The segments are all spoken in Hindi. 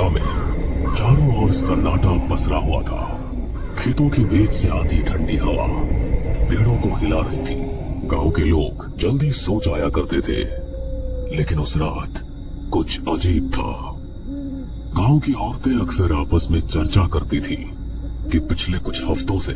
कोहरा में चारों ओर सन्नाटा पसरा हुआ था। खेतों के बीच से आती ठंडी हवा पेड़ों को हिला रही थी। गांव के लोग जल्दी सो जाया करते थे, लेकिन उस रात कुछ अजीब था। गांव की औरतें अक्सर आपस में चर्चा करती थी कि पिछले कुछ हफ्तों से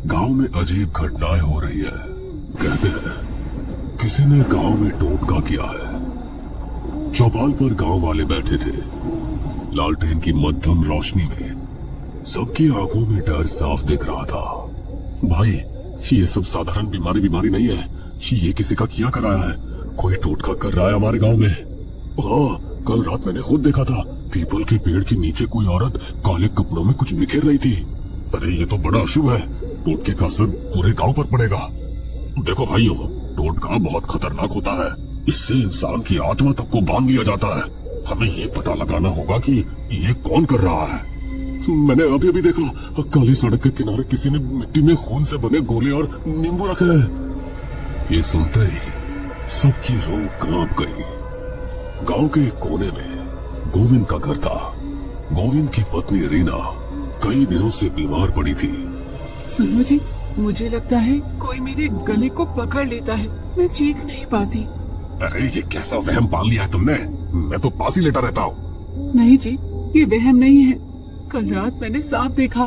गांव में अजीब घटनाएं हो रही है। कहते हैं किसी ने गांव में टोटका किया है। चौपाल पर गांव वाले बैठे थे। लालटेन की मध्यम रोशनी में सबकी आंखों में डर साफ दिख रहा था। भाई, ये सब साधारण बीमारी नहीं है। ये किसी का किया कराया है। कोई टोटका कर रहा है हमारे गांव में। हाँ, कल रात मैंने खुद देखा था। पीपल के पेड़ के नीचे कोई औरत काले कपड़ों में कुछ बिखेर रही थी। अरे ये तो बड़ा अशुभ है। टोटके का असर पूरे गांव पर पड़ेगा। देखो भाइयों, टोटका बहुत खतरनाक होता है। इससे इंसान की आत्मा तक को बांध लिया जाता है। हमें ये पता लगाना होगा कि ये कौन कर रहा है। मैंने अभी देखा, काली सड़क के किनारे किसी ने मिट्टी में खून से बने गोले और नींबू रखे हैं। ये सुनते ही सबकी रूह कांप गई। गांव के एक कोने में गोविंद का घर था। गोविंद की पत्नी रीना कई दिनों से बीमार पड़ी थी। सुनो जी, मुझे लगता है कोई मेरे गले को पकड़ लेता है। मैं चीख नहीं पाती। अरे ये कैसा वहम पाल लिया है तुमने? मैं तो पास ही लेटा रहता हूँ। नहीं जी, ये वहम नहीं है। कल रात मैंने साफ देखा,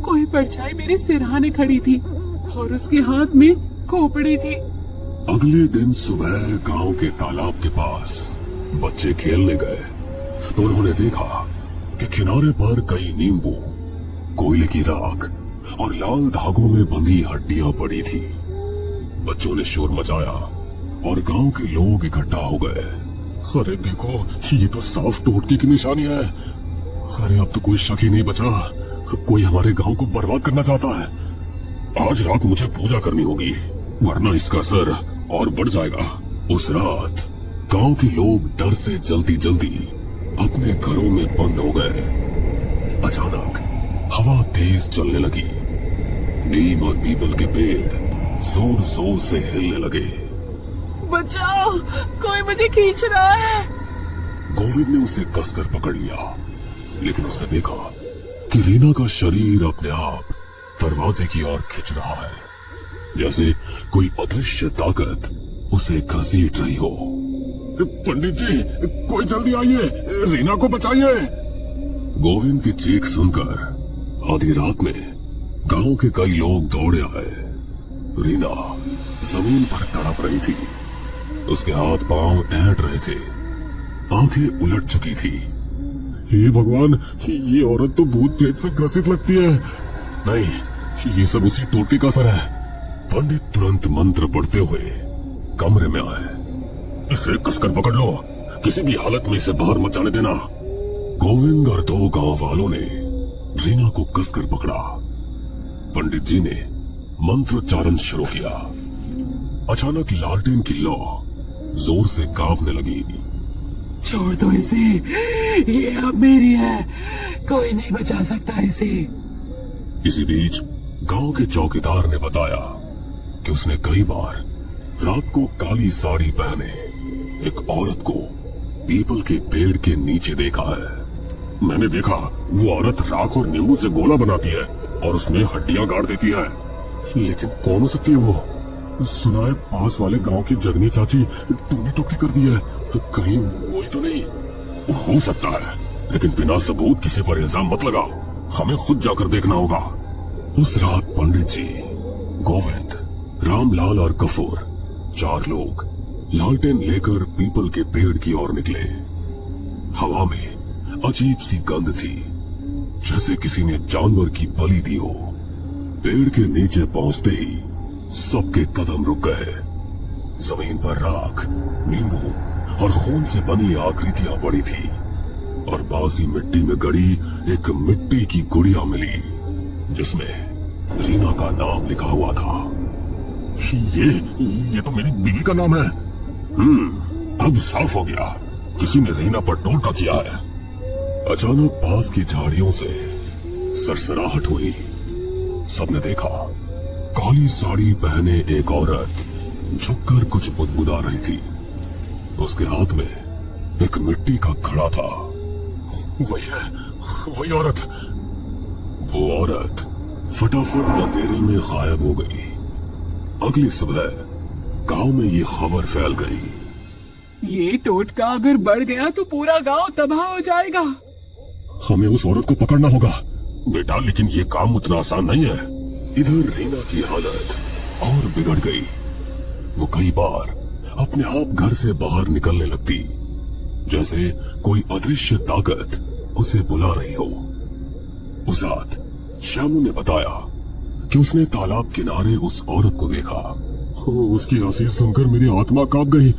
कोई परछाई मेरे सिरहाने खड़ी थी और उसके हाथ में खोपड़ी थी। अगले दिन सुबह गांव के तालाब के पास बच्चे खेलने गए तो उन्होंने देखा कि किनारे पर कई नींबू, कोयले की राख और लाल धागों में बंधी हड्डियां पड़ी थी। बच्चों ने शोर मचाया और गांव के लोग इकट्ठा हो गए। अरे देखो, ये तो साफ टोटके की निशानी है। अरे अब तो कोई शक ही नहीं बचा। कोई हमारे गांव को बर्बाद करना चाहता है। आज रात मुझे पूजा करनी होगी, वरना इसका असर और बढ़ जाएगा। उस रात गांव के लोग डर से जल्दी जल्दी अपने घरों में बंद हो गए। अचानक हवा तेज चलने लगी। नीम और पीपल के पेड़ जोर जोर से हिलने लगे। बचाओ, कोई मुझे खींच रहा है। गोविंद ने उसे कसकर पकड़ लिया, लेकिन उसने देखा कि रीना का शरीर अपने आप दरवाजे की ओर खिंच रहा है, जैसे कोई अदृश्य ताकत उसे घसीट रही हो। पंडित जी, कोई जल्दी आइए, रीना को बचाइए। गोविंद की चीख सुनकर आधी रात में गांव के कई लोग दौड़े आए। रीना जमीन पर तड़प रही थी। उसके हाथ पांव ऐंठ रहे थे, आंखें उलट चुकी थी। हे भगवान, ये औरत तो भूत प्रेत से ग्रसित लगती है। नहीं, ये सब उसी टोटके का असर है। पंडित तुरंत मंत्र पढ़ते हुए कमरे में आए। इसे कसकर पकड़ लो, किसी भी हालत में इसे बाहर मत जाने देना। गोविंद और दो गांव वालों ने रीना को कसकर पकड़ा। पंडित जी ने मंत्रोच्चारण शुरू किया। अचानक लालटेन की लौ जोर से कांपने लगी। छोड़ दो इसे, ये अब मेरी है, कोई नहीं बचा सकता इसे। इसी बीच गांव के चौकीदार ने बताया कि उसने कई बार रात को काली साड़ी पहने एक औरत को पीपल के पेड़ के नीचे देखा है। मैंने देखा, वो औरत राख और नींबू से गोला बनाती है और उसमें हड्डियां गाड़ देती है। लेकिन कौन हो सकती है वो? सुना है पास वाले गांव की जगनी चाची टूनी टोकी कर दी है। कहीं वही तो नहीं? हो सकता है, लेकिन बिना सबूत किसी पर इल्जाम मत लगाओ। हमें खुद जाकर देखना होगा। उस रात पंडित जी, गोविंद, रामलाल और कपूर, 4 लोग लालटेन लेकर पीपल के पेड़ की ओर निकले। हवा में अजीब सी गंध थी, जैसे किसी ने जानवर की बलि दी हो। पेड़ के नीचे पहुंचते ही सबके कदम रुक गए। जमीन पर राख, नींबू और खून से बनी आकृतियां पड़ी थी और बासी मिट्टी में गड़ी एक मिट्टी की गुड़िया मिली, जिसमें रीना का नाम लिखा हुआ था। ये तो मेरी बीवी का नाम है। अब साफ हो गया, किसी ने रीना पर टोटका किया है। अचानक पास की झाड़ियों से सरसराहट हुई। सबने देखा, काली साड़ी पहने एक औरत झुककर कुछ बुदबुदा रही थी। उसके हाथ में एक मिट्टी का घड़ा था। वही है, वही औरत। वो औरत फटाफट अंधेरे में गायब हो गई। अगली सुबह गांव में ये खबर फैल गई। ये टोटका अगर बढ़ गया तो पूरा गांव तबाह हो जाएगा। हमें उस औरत को पकड़ना होगा बेटा, लेकिन ये काम उतना आसान नहीं है। इधर रीना की हालत और बिगड़ गई। वो कई बार अपने आप घर से बाहर निकलने लगती, जैसे कोई अदृश्य ताकत उसे बुला रही हो। उस रात श्यामू ने बताया कि उसने तालाब किनारे उस औरत को देखा। उसकी हंसी सुनकर मेरी आत्मा कांप गई।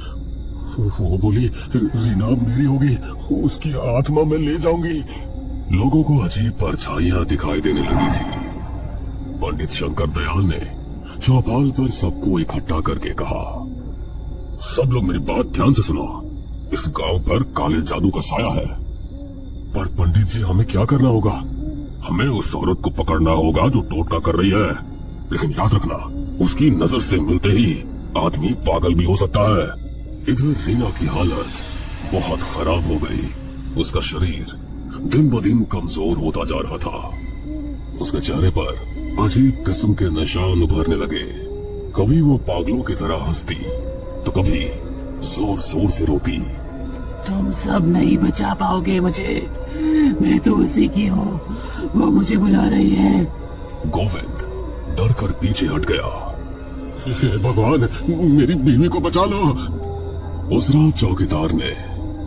वो बोली, रीना मेरी होगी, उसकी आत्मा मैं ले जाऊंगी। लोगों को अजीब परछाइयां दिखाई देने लगी थी। पंडित शंकर दयाल ने चौपाल पर सबको इकट्ठा करके कहा, सब लोग मेरी बात ध्यान से सुनो। इस गांव पर काले जादू का साया है। पर पंडित जी, हमें क्या करना होगा? हमें उस औरत को पकड़ना होगा जो टोटका कर रही है। लेकिन याद रखना, उसकी नजर से मिलते ही आदमी पागल भी हो सकता है। इधर रीना की हालत बहुत खराब हो गई। उसका शरीर दिन ब दिन कमजोर होता जा रहा था। उसके चेहरे पर अजीब किस्म के निशान उभरने लगे। कभी वो पागलों की तरह हंसती तो कभी जोर जोर से रोती। तुम सब नहीं बचा पाओगे मुझे, मैं तो उसी की हूँ, वो मुझे बुला रही है। गोविंद डर कर पीछे हट गया। हे भगवान, मेरी बीवी को बचा लो। उस रात चौकीदार ने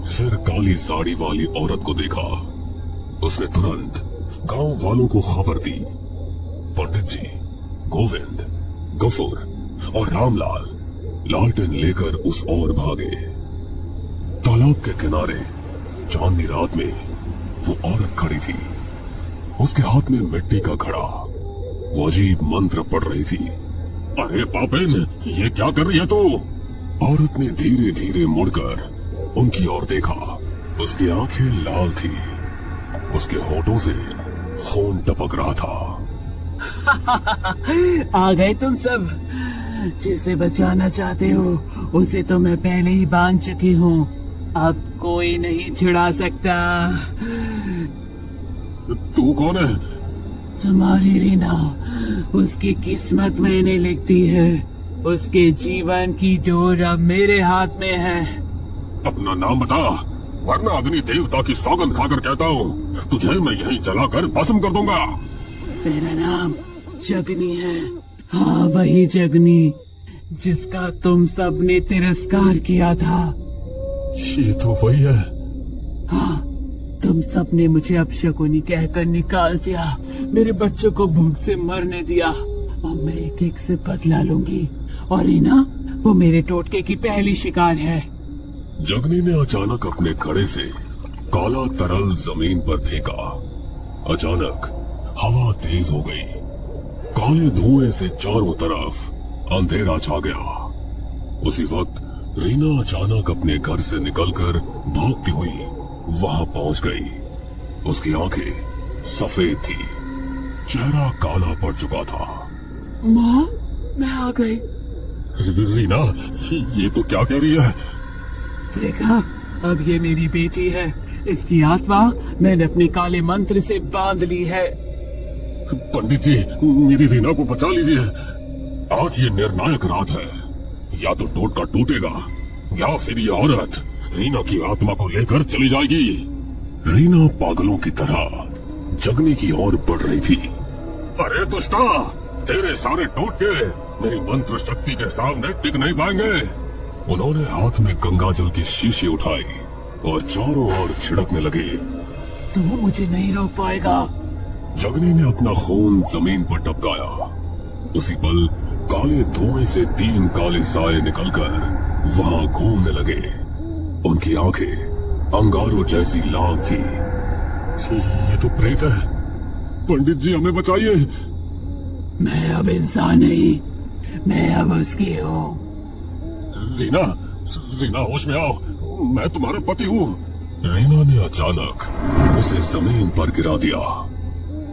फिर काली साड़ी वाली औरत को देखा। उसने तुरंत गांव वालों को खबर दी। पंडित जी, गोविंद, गफूर और रामलाल लालटेन लेकर उस ओर भागे। तालाब के किनारे चांदनी रात में वो औरत खड़ी थी। उसके हाथ में मिट्टी का घड़ा। वो अजीब मंत्र पढ़ रही थी। अरे पापिन, ये क्या कर रही है तू? औरत ने धीरे धीरे मुड़कर उनकी ओर देखा। उसकी आंखें लाल थी। उसके होठों से खून टपक रहा था। आ गए तुम सब। जिसे बचाना चाहते हो उसे तो मैं पहले ही बांध चुकी हूँ। अब कोई नहीं छुड़ा सकता। तू कौन है? तुम्हारी रीना, उसकी किस्मत मैंने लिख दी है। उसके जीवन की डोर अब मेरे हाथ में है। अपना नाम बता, वरना अग्नि देवता की सौगंध खाकर कहता हूँ, तुझे मैं यहीं जलाकर भस्म कर दूंगा। मेरा नाम जगनी है। हाँ, वही जगनी जिसका तुम सब ने तिरस्कार किया था। ये तो वही है। हाँ, तुम सब ने मुझे अपशकुनी कहकर निकाल दिया, मेरे बच्चों को भूख से मरने दिया। अब मैं एक एक से बदला लूंगी। और रीना, वो मेरे टोटके की पहली शिकार है। जगनी ने अचानक अपने घड़े से काला तरल जमीन पर फेंका। अचानक हवा तेज हो गई। काले धुएं से चारों तरफ अंधेरा छा गया। उसी वक्त रीना अचानक अपने घर से निकलकर भागती हुई वहां पहुंच गई। उसकी आंखें सफेद थी, चेहरा काला पड़ चुका था। माँ, मैं आ गई। रीना, ये तो क्या कह रही है? देखा, अब ये मेरी बेटी है। इसकी आत्मा मैंने अपने काले मंत्र से बांध ली है। पंडित जी, मेरी रीना को बचा लीजिए। आज ये निर्णायक रात है। या तो टोटका टूटेगा या फिर ये औरत रीना की आत्मा को लेकर चली जाएगी। रीना पागलों की तरह जगनी की ओर बढ़ रही थी। अरे दुष्टा, तेरे सारे टोटके मेरी मंत्र शक्ति के सामने टिक नहीं पाएंगे। उन्होंने हाथ में गंगा जल की शीशी उठाई और चारों ओर छिड़कने लगे। तू मुझे नहीं रोक पाएगा। जगनी ने अपना खून जमीन पर टपकाया। उसी पल काले धुएं से 3 काले साए निकलकर वहां घूमने लगे। उनकी आंखें अंगारों जैसी लाल थी। ये तो प्रेत है। पंडित जी, हमें बचाइए। मैं अब इंसान नहीं, मैं अब उसकी हूँ। रीना, रीना, होश में आओ, मैं तुम्हारा पति हूँ। रीना ने अचानक उसे जमीन पर गिरा दिया।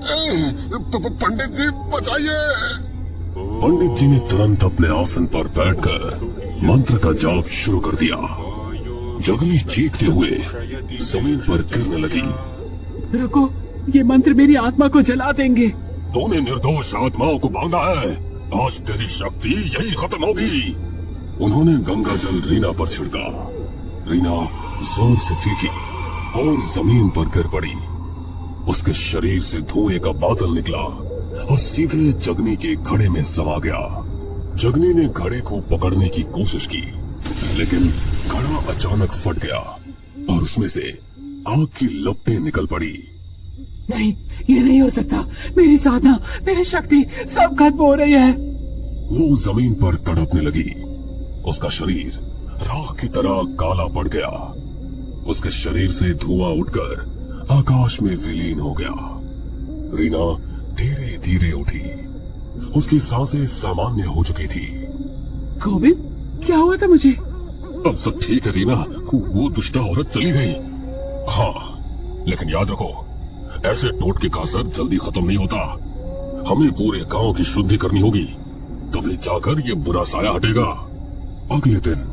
पंडित जी, बचाइए। पंडित जी ने तुरंत अपने आसन पर बैठकर मंत्र का जाप शुरू कर दिया। जगनी चीखते हुए जमीन पर गिरने लगी। रुको, ये मंत्र मेरी आत्मा को जला देंगे। तूने निर्दोष आत्माओं को बांधा है, आज तेरी शक्ति यही खत्म होगी। उन्होंने गंगा जल रीना पर छिड़का। रीना जोर से चीखी और जमीन पर गिर पड़ी। उसके शरीर से धुएं का बादल निकला और सीधे जगनी के घड़े में समा गया। जगनी ने घड़े को पकड़ने की कोशिश की, लेकिन घड़ा अचानक फट गया और उसमें से आग की लपटें निकल पड़ी। नहीं, ये नहीं हो सकता। मेरी साधना, मेरी शक्ति सब खत्म हो रही है। वो जमीन पर तड़पने लगी। उसका शरीर राख की तरह काला पड़ गया। उसके शरीर से धुआं उठकर आकाश में विलीन हो गया। रीना धीरे धीरे उठी। उसकी सांसें सामान्य हो चुकी थी। गोविंद, क्या हुआ था मुझे? अब सब ठीक है रीना, वो दुष्टा औरत चली गई। हाँ, लेकिन याद रखो, ऐसे टोटके का असर जल्दी खत्म नहीं होता। हमें पूरे गांव की शुद्धि करनी होगी, तभी जाकर ये बुरा साया हटेगा। अगले दिन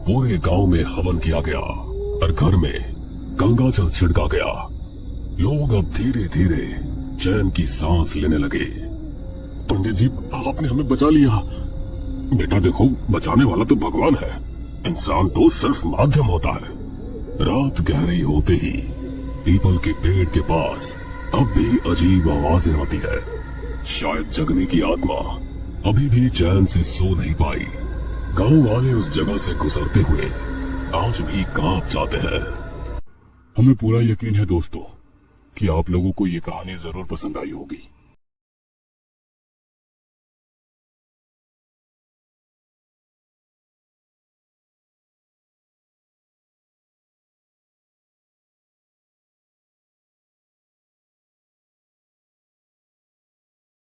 पूरे गांव में हवन किया गया और घर में गंगा जल छिड़का गया। लोग अब धीरे धीरे चैन की सांस लेने लगे। पंडित जी, आपने हमें बचा लिया। बेटा देखो, बचाने वाला तो भगवान है, इंसान तो सिर्फ माध्यम होता है। रात गहरी होते ही पीपल के पेड़ के पास अब भी अजीब आवाजें आती है। शायद जगनी की आत्मा अभी भी चैन से सो नहीं पाई। गांव वाले उस जगह से गुजरते हुए आज भी कांप जाते हैं। हमें पूरा यकीन है दोस्तों कि आप लोगों को ये कहानी जरूर पसंद आई होगी।